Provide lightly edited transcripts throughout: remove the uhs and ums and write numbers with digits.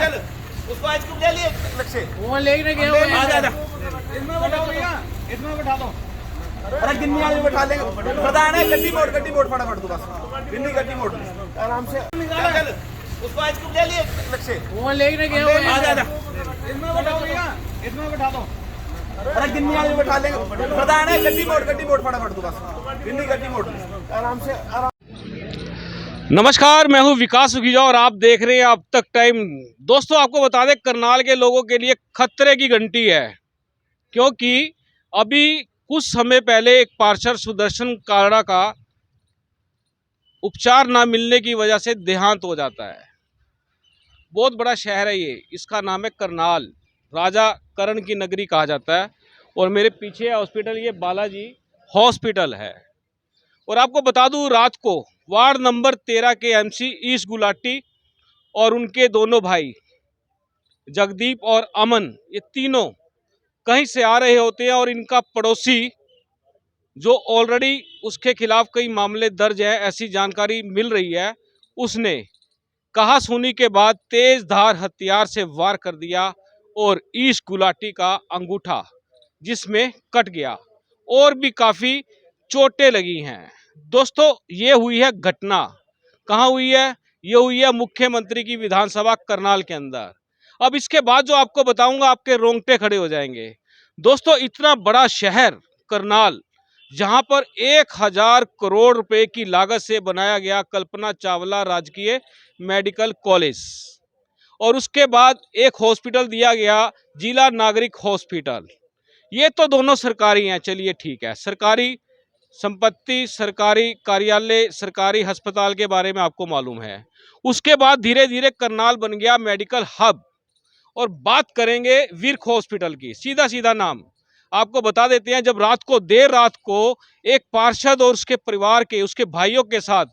Uncle उसको ice cream ले लिए लक्ष्य वो लेने गया हुआ है। आ जा इसमें बैठा भैया इसमें बैठा दो। अरे गिन्नी वाले बैठा लेंगे प्रधान है गड्डी मोड़ फटाफट तू बस गिन्नी गड्डी मोड़ आराम से अंकल उसको आइसक्रीम ले लिए लक्ष्य वो लेने गया हुआ है। आ जा इसमें बैठा भैया इसमें बैठा दो। अरे गिन्नी वाले बैठा लेंगे प्रधान है गड्डी मोड़ फटाफट तू बस गिन्नी गड्डी मोड़ आराम से नमस्कार, मैं हूं विकास सुखीजा और आप देख रहे हैं अब तक टाइम। दोस्तों, आपको बता दें करनाल के लोगों के लिए खतरे की घंटी है, क्योंकि अभी कुछ समय पहले एक पार्षद सुदर्शन काड़ा का उपचार ना मिलने की वजह से देहांत हो जाता है। बहुत बड़ा शहर है ये, इसका नाम है करनाल, राजा करण की नगरी कहा जाता है। और मेरे पीछे हॉस्पिटल ये बालाजी हॉस्पिटल है। और आपको बता दूं, रात को वार्ड नंबर 13 के एमसी ईस्ट गुलाटी और उनके दोनों भाई जगदीप और अमन, ये तीनों कहीं से आ रहे होते हैं और इनका पड़ोसी जो ऑलरेडी उसके खिलाफ कई मामले दर्ज हैं, ऐसी जानकारी मिल रही है, उसने कहा सुनी के बाद तेज धार हथियार से वार कर दिया और ईस्ट गुलाटी का अंगूठा जिसमें कट गया और भी काफ़ी चोटें लगी हैं। दोस्तों, ये हुई है घटना, कहाँ हुई है? ये हुई है मुख्यमंत्री की विधानसभा करनाल के अंदर। अब इसके बाद जो आपको बताऊंगा, आपके रोंगटे खड़े हो जाएंगे। दोस्तों, इतना बड़ा शहर करनाल, जहां पर 1000 करोड़ रुपए की लागत से बनाया गया कल्पना चावला राजकीय मेडिकल कॉलेज, और उसके बाद एक हॉस्पिटल दिया गया जिला नागरिक हॉस्पिटल। ये तो दोनों सरकारी हैं, चलिए ठीक है, सरकारी संपत्ति, सरकारी कार्यालय, सरकारी अस्पताल के बारे में आपको मालूम है। उसके बाद धीरे धीरे करनाल बन गया मेडिकल हब। और बात करेंगे विर्क हॉस्पिटल की, सीधा सीधा नाम आपको बता देते हैं। जब रात को, देर रात को एक पार्षद और उसके परिवार के, उसके भाइयों के साथ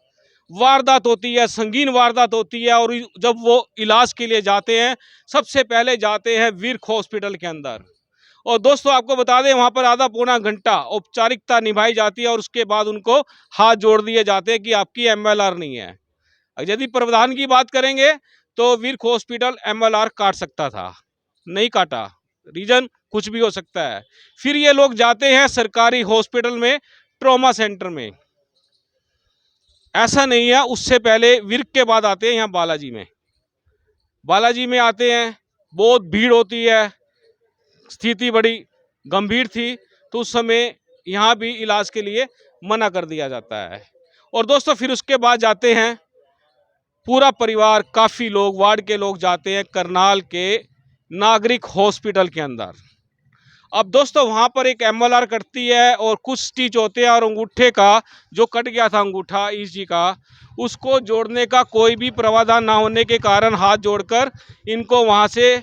वारदात होती है, संगीन वारदात होती है, और जब वो इलाज के लिए जाते हैं, सबसे पहले जाते हैं विर्क हॉस्पिटल के अंदर। और दोस्तों, आपको बता दें, वहां पर आधा पौना घंटा औपचारिकता निभाई जाती है और उसके बाद उनको हाथ जोड़ दिए जाते हैं कि आपकी एमएलआर नहीं है। यदि प्रावधान की बात करेंगे तो विर्क हॉस्पिटल एमएलआर काट सकता था, नहीं काटा, रीजन कुछ भी हो सकता है। फिर ये लोग जाते हैं सरकारी हॉस्पिटल में, ट्रॉमा सेंटर में। ऐसा नहीं है, उससे पहले विर्क के बाद आते हैं यहाँ बालाजी में आते हैं, बहुत भीड़ होती है, स्थिति बड़ी गंभीर थी, तो उस समय यहाँ भी इलाज के लिए मना कर दिया जाता है। और दोस्तों, फिर उसके बाद जाते हैं पूरा परिवार, काफ़ी लोग, वार्ड के लोग जाते हैं करनाल के नागरिक हॉस्पिटल के अंदर। अब दोस्तों, वहाँ पर एक एमएलआर कटती है और कुछ स्टिच होते हैं, और अंगूठे का जो कट गया था, अंगूठा ईजी का, उसको जोड़ने का कोई भी प्रावधान ना होने के कारण हाथ जोड़कर इनको वहाँ से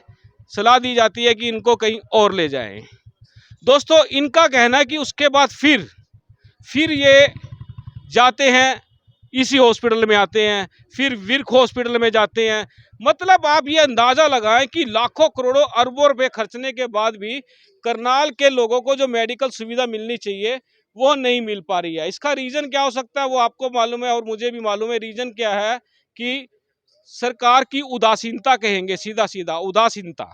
सलाह दी जाती है कि इनको कहीं और ले जाएं। दोस्तों, इनका कहना है कि उसके बाद फिर ये जाते हैं, इसी हॉस्पिटल में आते हैं, फिर विर्क हॉस्पिटल में जाते हैं। मतलब आप ये अंदाज़ा लगाएं कि लाखों करोड़ों अरबों रुपए खर्चने के बाद भी करनाल के लोगों को जो मेडिकल सुविधा मिलनी चाहिए वो नहीं मिल पा रही है। इसका रीज़न क्या हो सकता है वो आपको मालूम है और मुझे भी मालूम है। रीज़न क्या है कि सरकार की उदासीनता कहेंगे, सीधा सीधा उदासीनता।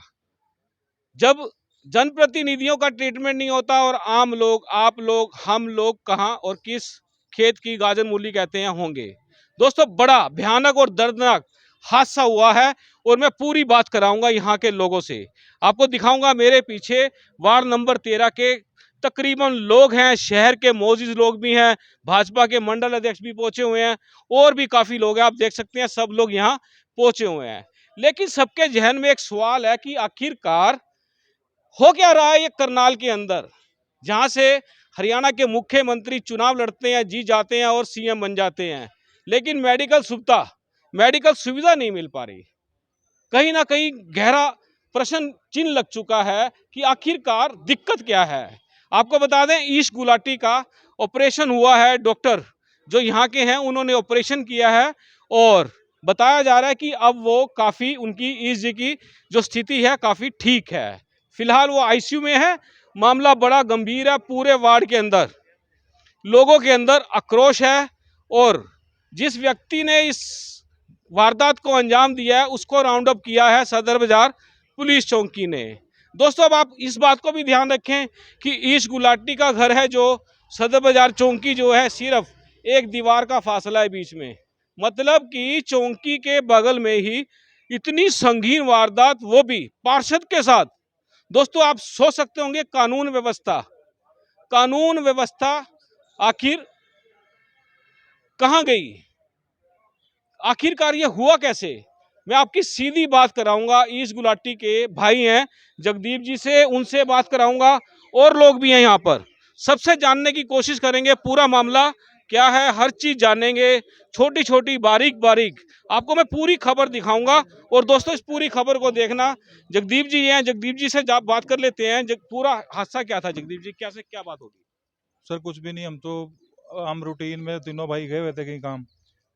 जब जनप्रतिनिधियों का ट्रीटमेंट नहीं होता और आम लोग, आप लोग, हम लोग कहाँ और किस खेत की गाजर मूली कहते हैं होंगे। दोस्तों, बड़ा भयानक और दर्दनाक हादसा हुआ है और मैं पूरी बात कराऊंगा यहाँ के लोगों से। आपको दिखाऊंगा मेरे पीछे वार्ड नंबर 13 के तकरीबन लोग हैं, शहर के मौजूद लोग भी हैं, भाजपा के मंडल अध्यक्ष भी पहुंचे हुए हैं और भी काफ़ी लोग हैं। आप देख सकते हैं, सब लोग यहाँ पहुंचे हुए हैं। लेकिन सबके जहन में एक सवाल है कि आखिरकार हो क्या रहा है ये करनाल के अंदर, जहां से हरियाणा के मुख्यमंत्री चुनाव लड़ते हैं, जीत जाते हैं और सीएम बन जाते हैं, लेकिन मेडिकल सुविधा नहीं मिल पा रही। कहीं ना कहीं गहरा प्रश्न चिन्ह लग चुका है कि आखिरकार दिक्कत क्या है। आपको बता दें, ईस्ट गुलाटी का ऑपरेशन हुआ है, डॉक्टर जो यहाँ के हैं उन्होंने ऑपरेशन किया है और बताया जा रहा है कि अब वो काफ़ी, उनकी ईजी की जो स्थिति है काफ़ी ठीक है। फिलहाल वो आईसीयू में है। मामला बड़ा गंभीर है, पूरे वार्ड के अंदर लोगों के अंदर आक्रोश है और जिस व्यक्ति ने इस वारदात को अंजाम दिया है उसको राउंड अप किया है सदर बाजार पुलिस चौकी ने। दोस्तों अब आप इस बात को भी ध्यान रखें कि ईश गुलाटी का घर है जो सदर बाजार चौकी जो है सिर्फ एक दीवार का फासला है बीच में, मतलब कि चौकी के बगल में ही इतनी संगीन वारदात, वो भी पार्षद के साथ। दोस्तों आप सोच सकते होंगे कानून व्यवस्था आखिर कहां गई, आखिरकार ये हुआ कैसे। मैं आपकी सीधी बात कराऊंगा, ईश गुलाटी के भाई हैं जगदीप जी से, उनसे बात कराऊंगा और लोग भी हैं यहाँ पर, सबसे जानने की कोशिश करेंगे पूरा मामला क्या है, हर चीज जानेंगे, छोटी छोटी बारीक बारीक आपको मैं पूरी खबर दिखाऊंगा। और दोस्तों इस पूरी खबर को देखना, जगदीप जी हैं, जगदीप जी से बात कर लेते हैं। पूरा हादसा क्या था जगदीप जी, कैसे क्या बात होगी। सर कुछ भी नहीं, हम रूटीन में तीनों भाई गए हुए थे कहीं काम,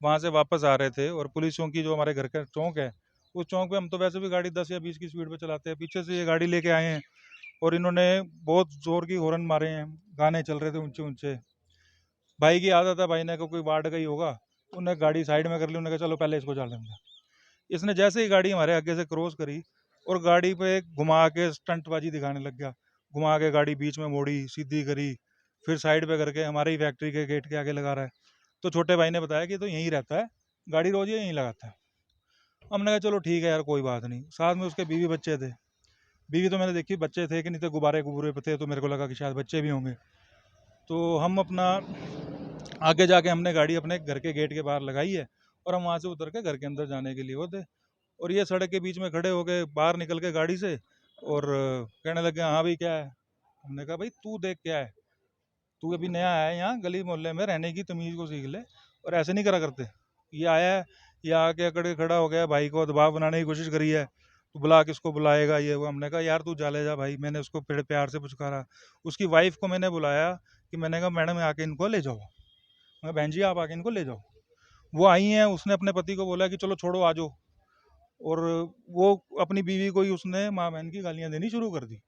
वहाँ से वापस आ रहे थे और पुलिस चौकी जो हमारे घर का चौक है उस चौक पे हम तो वैसे भी गाड़ी 10 या 20 की स्पीड पे चलाते हैं, पीछे से ये गाड़ी लेके आए हैं और इन्होंने बहुत जोर की हॉर्न मारे हैं, गाने चल रहे थे ऊंचे ऊंचे। भाई की आदत है, भाई ने को कोई वार्ड का ही होगा, उन्हें गाड़ी साइड में कर ली, उन्होंने कहा चलो पहले इसको चलेंगे। इसने जैसे ही गाड़ी हमारे आगे से क्रॉस करी और गाड़ी पे घुमा के स्टंटबाजी दिखाने लग गया, घुमा के गाड़ी बीच में मोड़ी, सीधी करी, फिर साइड पे करके हमारी फैक्ट्री के गेट के आगे लगा रहा है। तो छोटे भाई ने बताया कि तो यहीं रहता है, गाड़ी रोज यहीं लगाता है। हमने कहा चलो ठीक है यार कोई बात नहीं। साथ में उसके बीवी बच्चे थे, बीवी तो मैंने देखी बच्चे थे कि नहीं थे, गुब्बारे गुब्बारे पे थे, तो मेरे को लगा कि शायद बच्चे भी होंगे। तो हम अपना आगे जाके हमने गाड़ी अपने घर के गेट के बाहर लगाई है और हम वहाँ से उतर के घर के अंदर जाने के लिए वो थे। और ये सड़क के बीच में खड़े हो गए, बाहर निकल के गाड़ी से और कहने लगे हाँ भाई क्या है। हमने कहा भाई तू देख क्या है, तू अभी नया आया है यहाँ गली मोहल्ले में, रहने की तमीज़ को सीख ले और ऐसे नहीं करा करते। ये आया है, ये आके अकड़े खड़ा हो गया, भाई को दबाव बनाने की कोशिश करी है, तू बुला किसको बुलाएगा ये वो। हमने कहा यार तू जाले जा भाई, मैंने उसको प्यार से पुचकारा। उसकी वाइफ को मैंने बुलाया कि मैंने कहा मैडम आके इनको ले जाओ, मैं बहन जी आप आके इनको ले जाओ। वो आई हैं, उसने अपने पति को बोला कि चलो छोड़ो आ जाओ, और वो अपनी बीवी को ही उसने माँ बहन की गालियाँ देनी शुरू कर दी।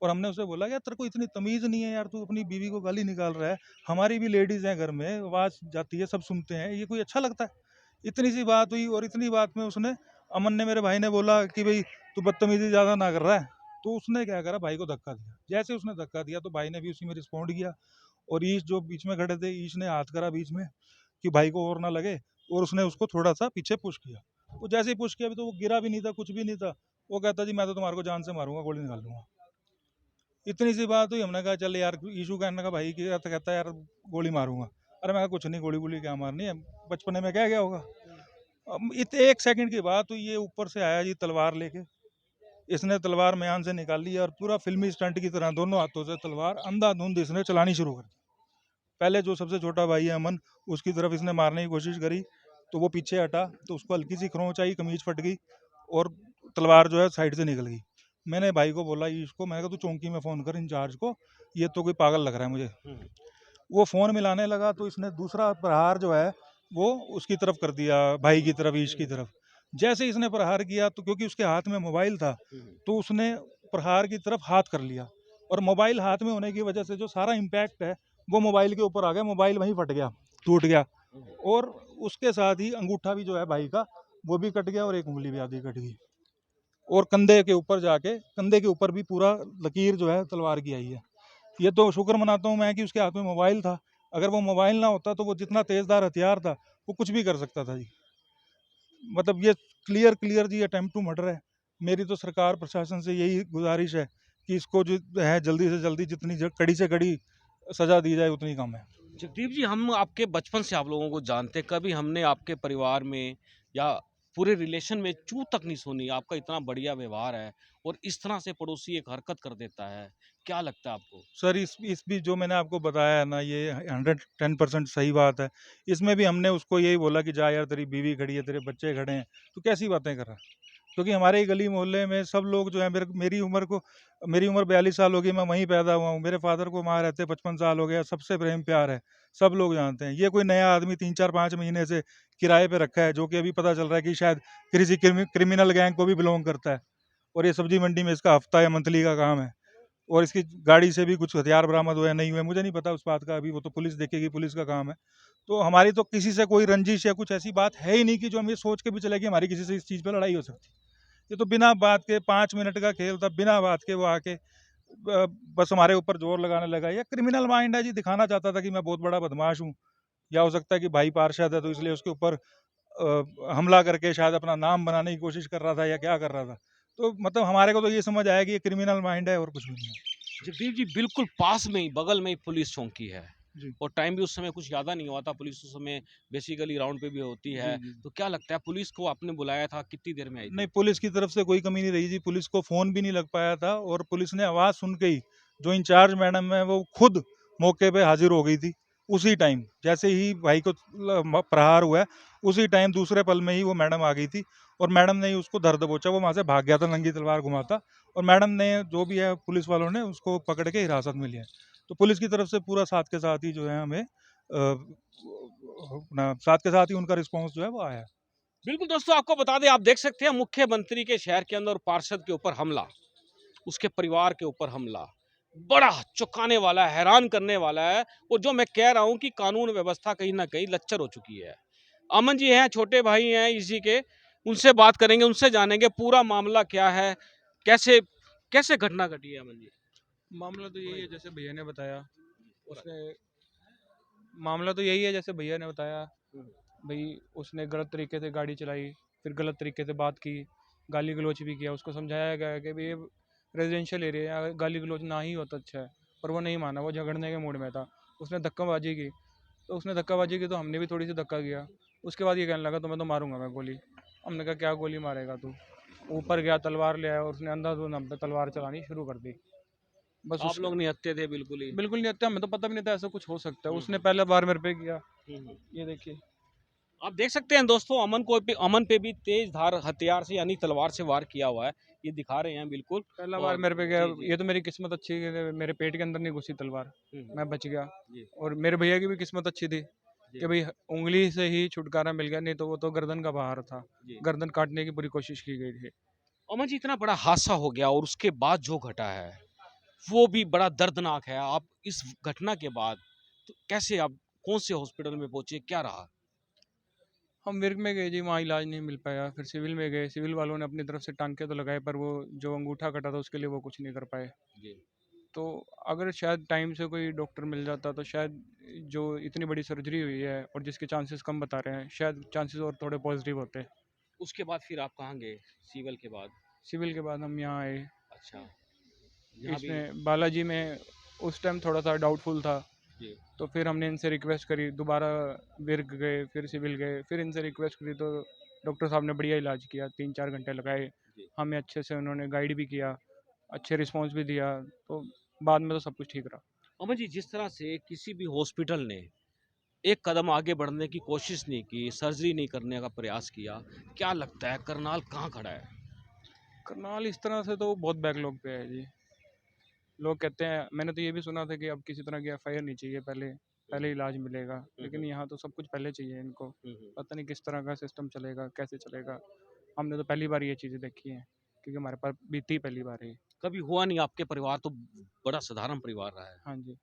और हमने उसे बोला यार तेरे को इतनी तमीज़ नहीं है यार, तू अपनी बीवी को गाली निकाल रहा है, हमारी भी लेडीज़ हैं घर में, आवाज़ जाती है सब सुनते हैं, ये कोई अच्छा लगता है। इतनी सी बात हुई और इतनी बात में उसने, अमन ने, मेरे भाई ने बोला कि भाई तू बदतमीजी ज़्यादा ना कर रहा है। तो उसने क्या करा, भाई को धक्का दिया। जैसे उसने धक्का दिया तो भाई ने भी उसी में रिस्पॉन्ड किया और ईश जो बीच में खड़े थे, ईश ने हाथ करा बीच में कि भाई को और ना लगे, और उसने उसको थोड़ा सा पीछे पुश किया। वो जैसे ही पुश किया, अभी तो वो गिरा भी नहीं था, कुछ भी नहीं था, वो कहता जी मैं तो तुम्हारे को जान से मारूंगा, गोली निकाल दूंगा। इतनी सी बात हुई, हमने कहा चल यार, ईशू कहने का भाई की कहता है यार गोली मारूंगा। अरे मैं कहा कुछ नहीं, गोली गोली क्या मारनी है, बचपने में क्या गया होगा। एक सेकंड की बात हुई, ये ऊपर से आया जी तलवार लेके, इसने तलवार म्यान से निकाल ली और पूरा फिल्मी स्टंट की तरह दोनों हाथों से तलवार अंधाधुंध इसने चलानी शुरू कर दी। पहले जो सबसे छोटा भाई है अमन, उसकी तरफ इसने मारने की कोशिश करी तो वो पीछे हटा, तो उसको हल्की सी खरोंच आई, कमीज फट गई और तलवार जो है साइड से निकल गई। मैंने भाई को बोला इसको, मैंने कहा तू चौंकी में फ़ोन कर इंचार्ज को, ये तो कोई पागल लग रहा है मुझे। वो फ़ोन मिलाने लगा तो इसने दूसरा प्रहार जो है वो उसकी तरफ कर दिया, भाई की तरफ, ईश की तरफ। जैसे इसने प्रहार किया तो क्योंकि उसके हाथ में मोबाइल था तो उसने प्रहार की तरफ हाथ कर लिया, और मोबाइल हाथ में होने की वजह से जो सारा इम्पैक्ट है वो मोबाइल के ऊपर आ गया, मोबाइल वहीं फट गया, टूट गया। और उसके साथ ही अंगूठा भी जो है भाई का वो भी कट गया और एक उंगली भी आधी कट गई। और कंधे के ऊपर जाके, कंधे के ऊपर भी पूरा लकीर जो है तलवार की आई है। ये तो शुक्र मनाता हूँ मैं कि उसके हाथ में मोबाइल था, अगर वो मोबाइल ना होता तो वो जितना तेजदार हथियार था वो कुछ भी कर सकता था जी। मतलब ये क्लियर क्लियर जी अटेम्प्ट टू मर्डर है। मेरी तो सरकार प्रशासन से यही गुजारिश है कि इसको जो है जल्दी से जल्दी, जितनी कड़ी से कड़ी सजा दी जाए उतनी कम है। जगदीप जी हम आपके बचपन से आप लोगों को जानते, कभी हमने आपके परिवार में या पूरे रिलेशन में चू तक नहीं सुनी, आपका इतना बढ़िया व्यवहार है और इस तरह से पड़ोसी एक हरकत कर देता है, क्या लगता है आपको। सर इस भी जो मैंने आपको बताया है ना, ये 110% सही बात है। इसमें भी हमने उसको यही बोला कि जा यार, तेरी बीवी खड़ी है, तेरे बच्चे खड़े हैं, तो कैसी बातें कर रहा है। क्योंकि हमारे गली मोहल्ले में सब लोग जो है, मेरी उम्र 42 साल हो गई, मैं वहीं पैदा हुआ हूँ, मेरे फादर को वहाँ रहते 55 साल हो गया, सबसे प्रेम प्यार है, सब लोग जानते हैं। ये कोई नया आदमी 3-4-5 महीने से किराए पे रखा है, जो कि अभी पता चल रहा है कि शायद किसी क्रिमिनल गैंग को भी बिलोंग करता है, और ये सब्जी मंडी में इसका हफ्ता या मंथली का काम है। और इसकी गाड़ी से भी कुछ हथियार बरामद हुए नहीं हुए मुझे नहीं पता उस बात का, अभी वो तो पुलिस देखेगी, पुलिस का काम है। तो हमारी तो किसी से कोई रंजिश या कुछ ऐसी बात है ही नहीं कि जो हम ये सोच के भी चले कि हमारी किसी से इस चीज़ पे लड़ाई हो सकती। ये तो बिना बात के 5 मिनट का खेल था, बिना बात के वो आके बस हमारे ऊपर जोर लगाने लगा। ये क्रिमिनल माइंड है जी, दिखाना चाहता था कि मैं बहुत बड़ा बदमाश हूँ, या हो सकता है कि भाई पार्षद है तो इसलिए उसके ऊपर हमला करके शायद अपना नाम बनाने की कोशिश कर रहा था, या क्या कर रहा था। तो मतलब हमारे को तो ये समझ आया कि ये क्रिमिनल माइंड है और कुछ भी नहीं है। जगदीप जी, बिल्कुल पास में ही, बगल में ही पुलिस चौकी है जी। और टाइम भी उस समय कुछ ज़्यादा नहीं हुआ था। पुलिस उस समय बेसिकली राउंड पे भी होती है। जी, जी। तो क्या लगता है, पुलिस को आपने बुलाया था, कितनी देर में आई थी? नहीं, पुलिस की तरफ से कोई कमी नहीं रही जी, पुलिस को फ़ोन भी नहीं लग पाया था, और पुलिस ने आवाज़ सुन के ही जो इंचार्ज मैडम है वो खुद मौके पे हाजिर हो गई थी। उसी टाइम जैसे ही भाई को प्रहार हुआ है, उसी टाइम दूसरे पल में ही वो मैडम आ गई थी, और मैडम ने ही उसको धर दबोचा। वो वहाँ से भाग गया था नंगी तलवार घुमाता, और मैडम ने जो भी है पुलिस वालों ने उसको पकड़ के हिरासत में लिया है। तो पुलिस की तरफ से पूरा साथ के साथ ही जो है हमें अपना साथ के साथ ही उनका रिस्पॉन्स जो है वो आया है। बिल्कुल दोस्तों, आपको बता दें, आप देख सकते हैं मुख्यमंत्री के शहर के अंदर पार्षद के ऊपर हमला, उसके परिवार के ऊपर हमला, बड़ा चौंकाने वाला है, हैरान करने वाला है। और जो मैं कह रहा हूं कि कानून व्यवस्था कहीं ना कहीं लच्चर हो चुकी है। अमन जी हैं, छोटे भाई हैं इसी के, उनसे बात करेंगे, उनसे जानेंगे पूरा मामला क्या है, कैसे कैसे घटना घटी है। अमन जी, मामला तो यही है जैसे भैया ने बताया। उसने मामला तो यही है जैसे भैया ने बताया। भाई उसने गलत तरीके से गाड़ी चलाई, फिर गलत तरीके से बात की, गाली गलौज भी किया। उसको समझाया गया कि भाई ये रेजिडेंशियल एरिया है, गाली गलौज ना ही होता अच्छा है, पर वो नहीं माना, वो झगड़ने के मूड में था। उसने धक्काबाजी की, तो हमने भी थोड़ी सी धक्का किया। उसके बाद ये कहने लगा तुम्हें तो मारूंगा मैं गोली। हमने कहा क्या गोली मारेगा तू? ऊपर गया, तलवार ले आया और उसने अंधाधुंध हम पे तलवार चलानी शुरू कर दी। बस आप लोग निहत्थे थे बिल्कुल ही। बिल्कुल नहीं, हत्या हमें तो पता भी नहीं था ऐसा कुछ हो सकता है। हम्म, उसने पहले बार मेरे पे किया, हम्म। ये देखिए। आप देख सकते हैं दोस्तों, अमन पे भी तेज धार हथियार से यानी तलवार से वार किया हुआ है, ये दिखा रहे हैं बिल्कुल। पहला और बार मेरे पे गया। जी, जी। ये तो मेरी किस्मत अच्छी है कि मेरे पेट के अंदर नहीं घुसी तलवार, मैं बच गया। जी, और मेरे भैया की भी किस्मत अच्छी थी जी, कि भाई उंगली से ही छुटकारा मिल गया, नहीं तो वो तो गर्दन का बाहर था। जी। गर्दन काटने की पूरी कोशिश की गई थी। अमन जी, इतना बड़ा हादसा हो गया और उसके बाद जो घटा है वो भी बड़ा दर्दनाक है। आप इस घटना के बाद तो कैसे, आप कौन से हॉस्पिटल में पहुंचे, क्या रहा? हम मिर्ग में गए जी, वहाँ इलाज नहीं मिल पाया। फिर सिविल में गए, सिविल वालों ने अपनी तरफ से टांके तो लगाए, पर वो जो अंगूठा कटा था उसके लिए वो कुछ नहीं कर पाए। जी। तो अगर शायद टाइम से कोई डॉक्टर मिल जाता तो शायद जो इतनी बड़ी सर्जरी हुई है और जिसके चांसेस कम बता रहे हैं, शायद चांसेस और थोड़े पॉजिटिव होते। उसके बाद फिर आप कहाँ गए सिविल के बाद? सिविल के बाद हम यहाँ आए। अच्छा, यहाँ भी। इसमें बालाजी में उस टाइम थोड़ा सा डाउटफुल था, जी, तो फिर हमने इनसे रिक्वेस्ट करी, दोबारा विर्ग गए, फिर सिविल गए, फिर इनसे रिक्वेस्ट करी तो डॉक्टर साहब ने बढ़िया इलाज किया, 3-4 घंटे लगाए। जी। हमें अच्छे से उन्होंने गाइड भी किया, अच्छे रिस्पॉन्स भी दिया, तो बाद में तो सब कुछ ठीक रहा। अमन जी, जिस तरह से किसी भी हॉस्पिटल ने एक कदम आगे बढ़ने की कोशिश नहीं की, सर्जरी नहीं करने का प्रयास किया, क्या लगता है करनाल कहाँ खड़ा है? करनाल इस तरह से तो बहुत बैकलॉग पे है जी। लोग कहते हैं, मैंने तो ये भी सुना था कि अब किसी तरह की एफआईआर नहीं चाहिए, पहले पहले इलाज मिलेगा, लेकिन यहाँ तो सब कुछ पहले चाहिए इनको। पता नहीं किस तरह का सिस्टम चलेगा, कैसे चलेगा। हमने तो पहली बार ये चीज़ें देखी हैं, क्योंकि हमारे पास बीती पहली बार है। कभी हुआ नहीं, आपके परिवार तो बड़ा साधारण परिवार रहा है। हाँ जी।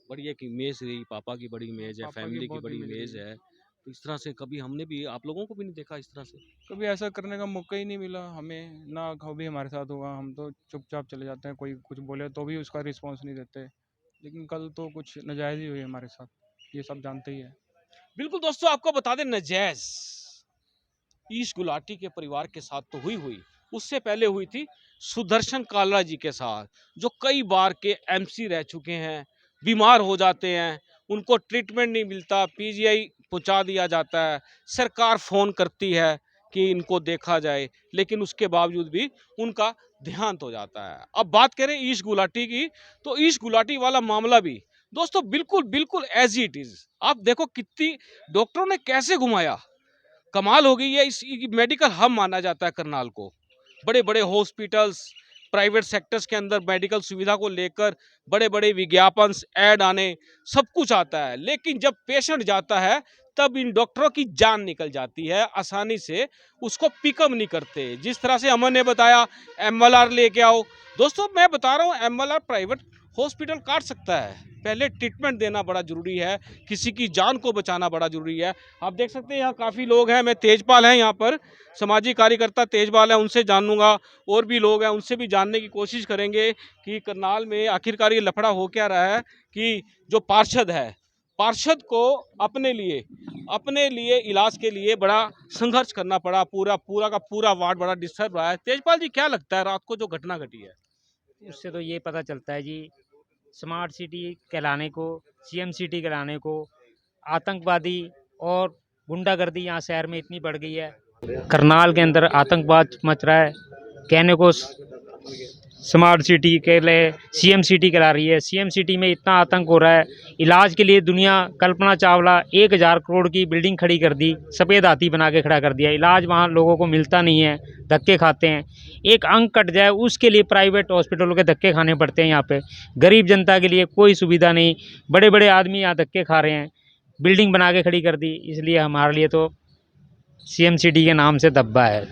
बड़ी एक इमेज रही, पापा की बड़ी इमेज है, पापा की फैमिली की बहुत बड़ी इमेज इमेज रही है। है। तो इस तरह से कभी हमने भी, आप लोगों को भी नहीं देखा इस तरह से। कभी ऐसा करने का मौका ही नहीं मिला हमें, ना कभी हमारे साथ हुआ। हम तो चुपचाप चले जाते हैं, कोई कुछ बोले तो भी उसका रिस्पॉन्स नहीं देते। लेकिन कल तो कुछ नाजायज़ ही हुई हमारे साथ, ये सब जानते ही है। बिल्कुल दोस्तों, आपको बता दें, नजैज ईश गुलाटी के परिवार के साथ तो हुई, उससे पहले हुई थी सुदर्शन कालरा जी के साथ, जो कई बार के एमसी रह चुके हैं, बीमार हो जाते हैं, उनको ट्रीटमेंट नहीं मिलता, पीजीआई पहुंचा दिया जाता है, सरकार फ़ोन करती है कि इनको देखा जाए, लेकिन उसके बावजूद भी उनका देहांत हो जाता है। अब बात करें ईश गुलाटी की, तो ईश गुलाटी वाला मामला भी दोस्तों बिल्कुल बिल्कुल एज इट इज। आप देखो कितनी डॉक्टरों ने कैसे घुमाया, कमाल हो गई है। इस मेडिकल हब माना जाता है करनाल को। बड़े बड़े हॉस्पिटल्स, प्राइवेट सेक्टर्स के अंदर मेडिकल सुविधा को लेकर बड़े बड़े विज्ञापन, ऐड आने, सब कुछ आता है, लेकिन जब पेशेंट जाता है तब इन डॉक्टरों की जान निकल जाती है, आसानी से उसको पिकअप नहीं करते। जिस तरह से अमन ने बताया MLR लेके आओ, दोस्तों मैं बता रहा हूँ MLR प्राइवेट हॉस्पिटल काट सकता है, पहले ट्रीटमेंट देना बड़ा ज़रूरी है, किसी की जान को बचाना बड़ा ज़रूरी है। आप देख सकते हैं यहाँ काफ़ी लोग हैं, मैं तेजपाल हैं यहाँ पर, सामाजिक कार्यकर्ता तेजपाल हैं, उनसे जानूंगा, और भी लोग हैं उनसे भी जानने की कोशिश करेंगे कि करनाल में आखिरकार ये लफड़ा हो क्या रहा है कि जो पार्षद है, पार्षद को अपने लिए इलाज के लिए बड़ा संघर्ष करना पड़ा, पूरा का पूरा वार्ड बड़ा डिस्टर्ब रहा है। तेजपाल जी क्या लगता है रात को जो घटना घटी है? उससे तो ये पता चलता है जी, स्मार्ट सिटी कहलाने को, CM सिटी कहलाने को, आतंकवादी और गुंडागर्दी यहाँ शहर में इतनी बढ़ गई है। करनाल के अंदर आतंकवाद मच रहा है, कहने को स्मार्ट सिटी कह ले, CM सिटी कहला रही है। CM सिटी में इतना आतंक हो रहा है, इलाज के लिए दुनिया, कल्पना चावला 1000 करोड़ की बिल्डिंग खड़ी कर दी, सफ़ेद हाथी बना के खड़ा कर दिया। इलाज वहाँ लोगों को मिलता नहीं है, धक्के खाते हैं। एक अंग कट जाए उसके लिए प्राइवेट हॉस्पिटलों के धक्के खाने पड़ते हैं। यहाँ पे गरीब जनता के लिए कोई सुविधा नहीं, बड़े बड़े आदमी यहाँ धक्के खा रहे हैं, बिल्डिंग बना के खड़ी कर दी। इसलिए हमारे लिए तो CM सिटी के नाम से धब्बा है,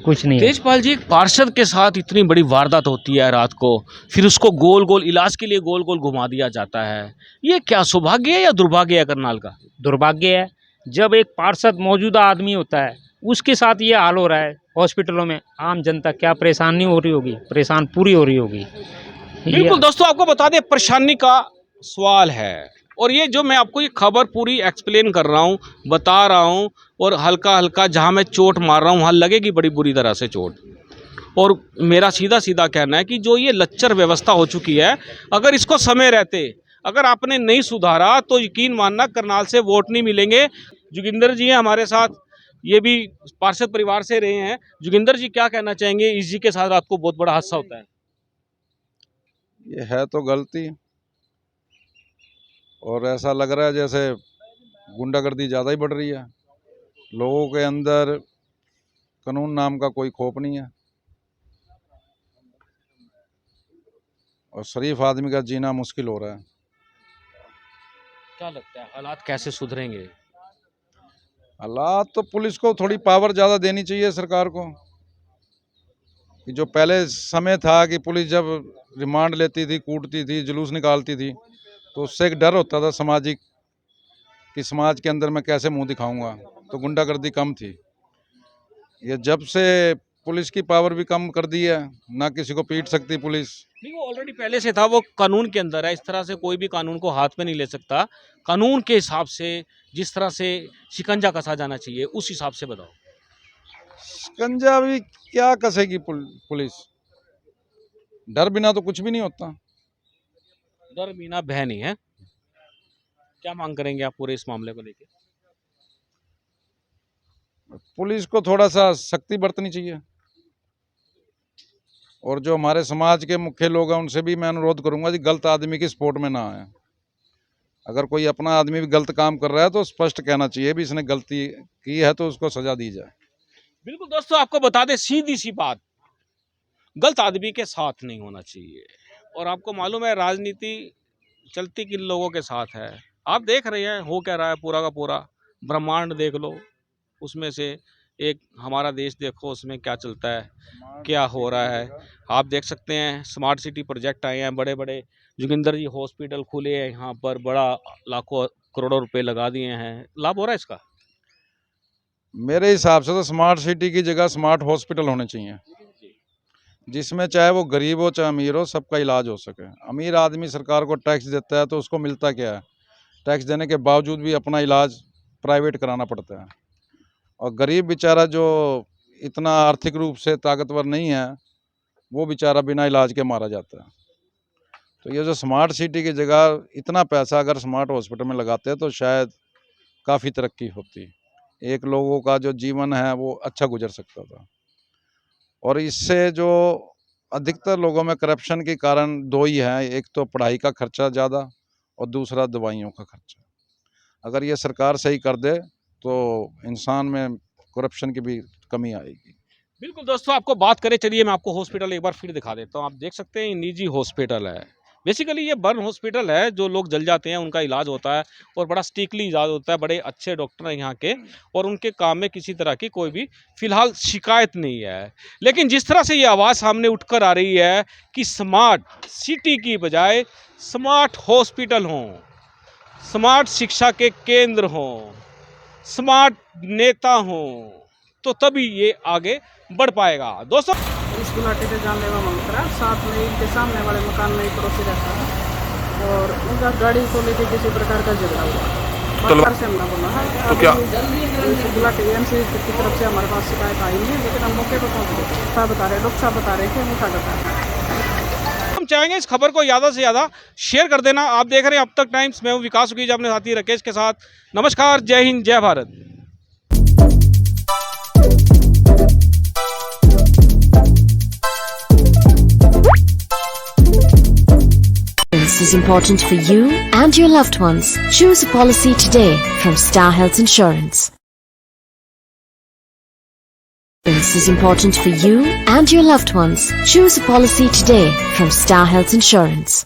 कुछ नहीं है। तेजपाल जी, एक पार्षद के साथ इतनी बड़ी वारदात होती है रात को, फिर उसको गोल गोल इलाज के लिए गोल गोल घुमा दिया जाता है, ये क्या सौभाग्य है या दुर्भाग्य है करनाल का? दुर्भाग्य है, जब एक पार्षद मौजूदा आदमी होता है उसके साथ ये हाल हो रहा है हॉस्पिटलों में, आम जनता क्या परेशान नहीं हो रही होगी, परेशान पूरी हो रही होगी। बिल्कुल दोस्तों, आपको बता दें परेशानी का सवाल है, और ये जो मैं आपको ये खबर पूरी एक्सप्लेन कर रहा हूँ, बता रहा हूँ, और हल्का हल्का जहाँ मैं चोट मार रहा हूँ वहाँ लगेगी बड़ी बुरी तरह से चोट। और मेरा सीधा सीधा कहना है कि जो ये लच्चर व्यवस्था हो चुकी है, अगर इसको समय रहते अगर आपने नहीं सुधारा तो यकीन मानना करनाल से वोट नहीं मिलेंगे। जोगिंदर जी हैं हमारे साथ, ये भी पार्षद परिवार से रहे हैं। जोगिंदर जी क्या कहना चाहेंगे, इस जी के साथ रात को बहुत बड़ा हादसा होता है? ये है तो गलती, और ऐसा लग रहा है जैसे गुंडागर्दी ज़्यादा ही बढ़ रही है। लोगों के अंदर कानून नाम का कोई खौफ नहीं है, और शरीफ आदमी का जीना मुश्किल हो रहा है। क्या लगता है हालात कैसे सुधरेंगे? हालात तो पुलिस को थोड़ी पावर ज़्यादा देनी चाहिए सरकार को, कि जो पहले समय था कि पुलिस जब रिमांड लेती थी, कूटती थी, जुलूस निकालती थी, तो उससे एक डर होता था सामाजिक, कि समाज के अंदर मैं कैसे मुंह दिखाऊंगा, तो गुंडागर्दी कम थी। ये जब से पुलिस की पावर भी कम कर दी है, ना किसी को पीट सकती पुलिस। नहीं, वो ऑलरेडी पहले से था, वो कानून के अंदर है, इस तरह से कोई भी कानून को हाथ में नहीं ले सकता। कानून के हिसाब से जिस तरह से शिकंजा कसा जाना चाहिए उस हिसाब से बताओ। शिकंजा भी क्या कसेगी पुलिस, डर बिना तो कुछ भी नहीं होता। डर बिना भय नहीं है। क्या मांग करेंगे आप पूरे इस मामले को लेकर? पुलिस को थोड़ा सा सख्ती बरतनी चाहिए, और जो हमारे समाज के मुख्य लोग हैं उनसे भी मैं अनुरोध करूंगा कि गलत आदमी की सपोर्ट में ना आए। अगर कोई अपना आदमी भी गलत काम कर रहा है तो स्पष्ट कहना चाहिए भी इसने गलती की है तो उसको सजा दी जाए। बिल्कुल दोस्तों, आपको बता दें सीधी सी बात, गलत आदमी के साथ नहीं होना चाहिए। और आपको मालूम है राजनीति चलती किन लोगों के साथ है। आप देख रहे हैं हो क्या रहा है, पूरा का पूरा ब्रह्मांड देख लो, उसमें से एक हमारा देश देखो, उसमें क्या चलता है, क्या हो रहा है। आप देख सकते हैं स्मार्ट सिटी प्रोजेक्ट आए हैं बड़े बड़े, जोगिंदर जी हॉस्पिटल खुले हैं यहाँ पर, बड़ा लाखों करोड़ों रुपए लगा दिए हैं, लाभ हो रहा है इसका? मेरे हिसाब से तो स्मार्ट सिटी की जगह स्मार्ट हॉस्पिटल होने चाहिए, जिसमें चाहे वो गरीब हो चाहे अमीर हो, सबका इलाज हो सके। अमीर आदमी सरकार को टैक्स देता है तो उसको मिलता क्या है, टैक्स देने के बावजूद भी अपना इलाज प्राइवेट कराना पड़ता है। और गरीब बेचारा जो इतना आर्थिक रूप से ताकतवर नहीं है, वो बेचारा बिना इलाज के मारा जाता है। तो ये जो स्मार्ट सिटी की जगह इतना पैसा अगर स्मार्ट हॉस्पिटल में लगाते हैं तो शायद काफ़ी तरक्की होती, एक लोगों का जो जीवन है वो अच्छा गुजर सकता था। और इससे जो अधिकतर लोगों में करप्शन के कारण दो ही हैं, एक तो पढ़ाई का खर्चा ज़्यादा और दूसरा दवाइयों का खर्चा। अगर ये सरकार सही कर दे तो इंसान में करप्शन की भी कमी आएगी। बिल्कुल दोस्तों, आपको बात करें, चलिए मैं आपको हॉस्पिटल एक बार फिर दिखा देता हूँ। आप देख सकते हैं निजी हॉस्पिटल है, बेसिकली ये बर्न हॉस्पिटल है, जो लोग जल जाते हैं उनका इलाज होता है और बड़ा स्ट्रिक्टली इलाज होता है। बड़े अच्छे डॉक्टर हैं यहाँ के और उनके काम में किसी तरह की कोई भी फिलहाल शिकायत नहीं है। लेकिन जिस तरह से ये आवाज़ सामने उठकर आ रही है कि स्मार्ट सिटी की बजाय स्मार्ट हॉस्पिटल हों, स्मार्ट शिक्षा के केंद्र हों, स्मार्ट नेता हों, तो तभी ये आगे बढ़ पाएगा। दोस्तों इस गुलाटी से जानलेवा मंत्रा, साथ में इनके सामने वाले मकान में एक पड़ोसी रहता है और उनका गाड़ी को लेकर किसी प्रकार का झगड़ा हुआ। बाहर से हमने बोला है तो क्या गुलाटी एमसी की तरफ से हमारे पास शिकायत आई नहीं है, लेकिन हम मौके पर पहुँच गए। बता रहे डॉक्टर साहब बता रहे कि हम उठा करता हम चाहेंगे इस खबर को ज़्यादा से ज़्यादा शेयर कर देना। आप देख रहे हैं अब तक टाइम्स, मैं हूँ विकास सुखीजा अपने साथी राकेश के साथ। नमस्कार, जय हिंद, जय Bharat. Is important for you and your loved ones. Choose a policy today from Star Health Insurance. This is important for you and your loved ones. Choose a policy today from Star Health Insurance.